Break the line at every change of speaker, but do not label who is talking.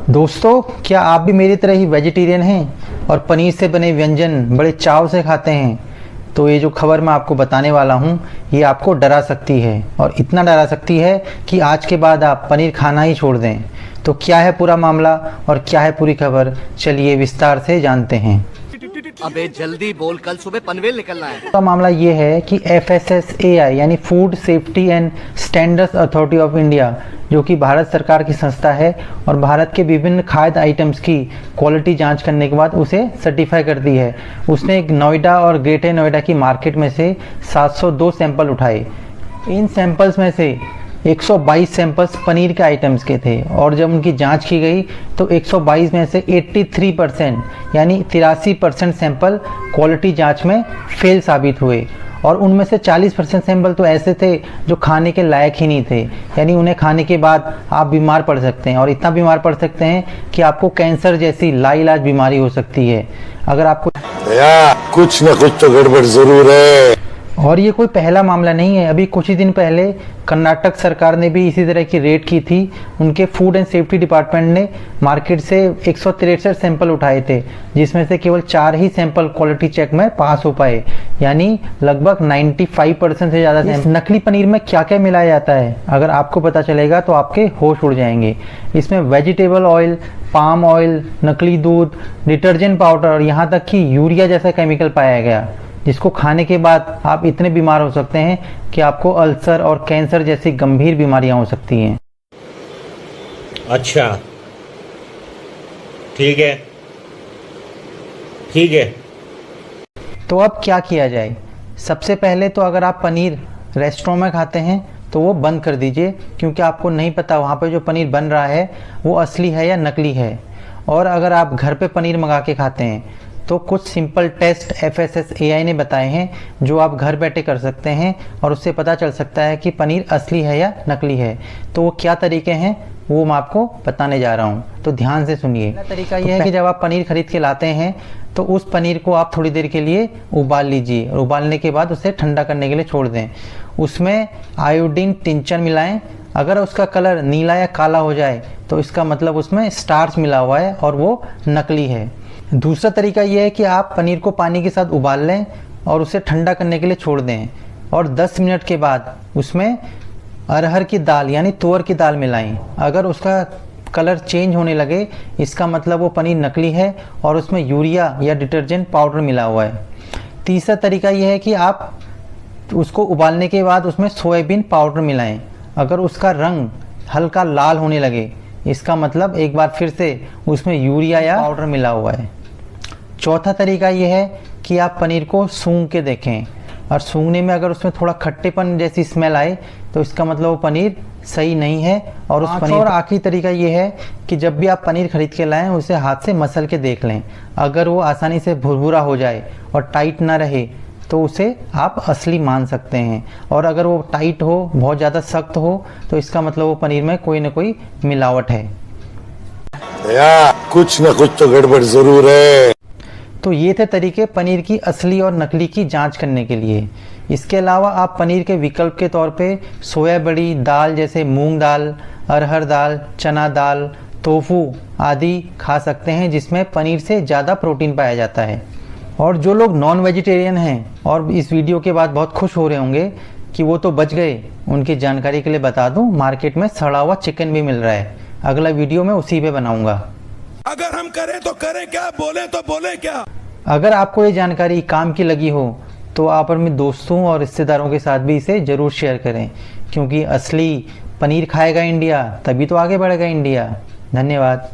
दोस्तों, क्या आप भी मेरी तरह ही वेजिटेरियन हैं और पनीर से बने व्यंजन बड़े चाव से खाते हैं? तो ये जो खबर मैं आपको बताने वाला हूँ ये आपको डरा सकती है, और इतना डरा सकती है कि आज के बाद आप पनीर खाना ही छोड़ दें। तो क्या है पूरा मामला और क्या है पूरी खबर, चलिए विस्तार से जानते हैं।
अबे जल्दी बोल, कल सुबह पनवेल निकलना है।
तो मामला ये है कि FSSAI यानी food safety and standards authority of India, जो कि भारत सरकार की संस्था है और भारत के विभिन्न खाद्य आइटम्स की क्वालिटी जांच करने के बाद उसे सर्टिफाई करती है। उसने एक नोएडा और ग्रेटर नोएडा की मार्केट में से 702 सैंपल उठाए। इन सैंपल्स में से 122 सैंपल्स पनीर के आइटम्स के थे, और जब उनकी जांच की गई तो 122 में से 83% यानी 83% सैंपल क्वालिटी जांच में फेल साबित हुए, और उनमें से 40% सैंपल तो ऐसे थे जो खाने के लायक ही नहीं थे, यानी उन्हें खाने के बाद आप बीमार पड़ सकते हैं, और इतना बीमार पड़ सकते हैं कि आपको कैंसर जैसी लाइलाज बीमारी हो सकती है। अगर आपको
कुछ न कुछ तो गड़बड़ जरूर है।
और ये कोई पहला मामला नहीं है। अभी कुछ ही दिन पहले कर्नाटक सरकार ने भी इसी तरह की रेड की थी। उनके फूड एंड सेफ्टी डिपार्टमेंट ने मार्केट से 163 सैंपल उठाए थे, जिसमें से केवल 4 ही सैंपल क्वालिटी चेक में पास हो पाए, यानी लगभग 95% से ज़्यादा। इस नकली पनीर में क्या क्या मिलाया जाता है, अगर आपको पता चलेगा तो आपके होश उड़ जाएंगे। इसमें वेजिटेबल ऑयल, पाम ऑयल, नकली दूध, डिटर्जेंट पाउडर और यहाँ तक कि यूरिया जैसा केमिकल पाया गया, जिसको खाने के बाद आप इतने बीमार हो सकते हैं कि आपको अल्सर और कैंसर जैसी गंभीर बीमारियां हो सकती हैं।
अच्छा, ठीक है ठीक है।
तो अब क्या किया जाए? सबसे पहले तो अगर आप पनीर रेस्टोरेंट में खाते हैं तो वो बंद कर दीजिए, क्योंकि आपको नहीं पता वहाँ पे जो पनीर बन रहा है वो असली है या नकली है। और अगर आप घर पे पनीर मंगा के खाते हैं तो कुछ सिंपल टेस्ट FSSAI ने बताए हैं जो आप घर बैठे कर सकते हैं, और उससे पता चल सकता है कि पनीर असली है या नकली है। तो वो क्या तरीके हैं वो मैं आपको बताने जा रहा हूँ, तो ध्यान से सुनिए। पहला तरीका ये है कि जब आप पनीर खरीद के लाते हैं तो उस पनीर को आप थोड़ी देर के लिए उबाल लीजिए, और उबालने के बाद उसे ठंडा करने के लिए छोड़ दें। उसमें आयोडीन टिंचर मिलाएं। अगर उसका कलर नीला या काला हो जाए तो इसका मतलब उसमें स्टार्च मिला हुआ है और वो नकली है। दूसरा तरीका यह है कि आप पनीर को पानी के साथ उबाल लें और उसे ठंडा करने के लिए छोड़ दें, और 10 मिनट के बाद उसमें अरहर की दाल यानी तुअर की दाल मिलाएं। अगर उसका कलर चेंज होने लगे इसका मतलब वो पनीर नकली है और उसमें यूरिया या डिटर्जेंट पाउडर मिला हुआ है। तीसरा तरीका यह है कि आप उसको उबालने के बाद उसमें सोयाबीन पाउडर मिलाएं। अगर उसका रंग हल्का लाल होने लगे इसका मतलब एक बार फिर से उसमें यूरिया या पाउडर मिला हुआ है। चौथा तरीका यह है कि आप पनीर को सूंघ के देखें, और सूंघने में अगर उसमें थोड़ा खट्टेपन जैसी स्मेल आए तो इसका मतलब वो पनीर सही नहीं है। और उस पनीर और आखिरी तरीका ये है कि जब भी आप पनीर खरीद के लाएं उसे हाथ से मसल के देख लें। अगर वो आसानी से भुरभुरा हो जाए और टाइट ना रहे तो उसे आप असली मान सकते हैं, और अगर वो टाइट हो, बहुत ज़्यादा सख्त हो, तो इसका मतलब वो पनीर में कोई ना कोई मिलावट है।
कुछ न कुछ तो गड़बड़ जरूर है।
तो ये थे तरीके पनीर की असली और नकली की जांच करने के लिए। इसके अलावा आप पनीर के विकल्प के तौर पे सोया बड़ी दाल जैसे मूंग दाल, अरहर दाल, चना दाल, टोफू आदि खा सकते हैं, जिसमें पनीर से ज़्यादा प्रोटीन पाया जाता है। और जो लोग नॉन वेजिटेरियन हैं और इस वीडियो के बाद बहुत खुश हो रहे होंगे कि वो तो बच गए, उनकी जानकारी के लिए बता दूं, मार्केट में सड़ा हुआ चिकन भी मिल रहा है। अगला वीडियो मैं उसी पे बनाऊंगा।
अगर हम करें तो करें क्या, बोले तो बोले क्या।
अगर आपको ये जानकारी काम की लगी हो तो आप अपने दोस्तों और रिश्तेदारों के साथ भी इसे ज़रूर शेयर करें, क्योंकि असली पनीर खाएगा इंडिया तभी तो आगे बढ़ेगा इंडिया। धन्यवाद।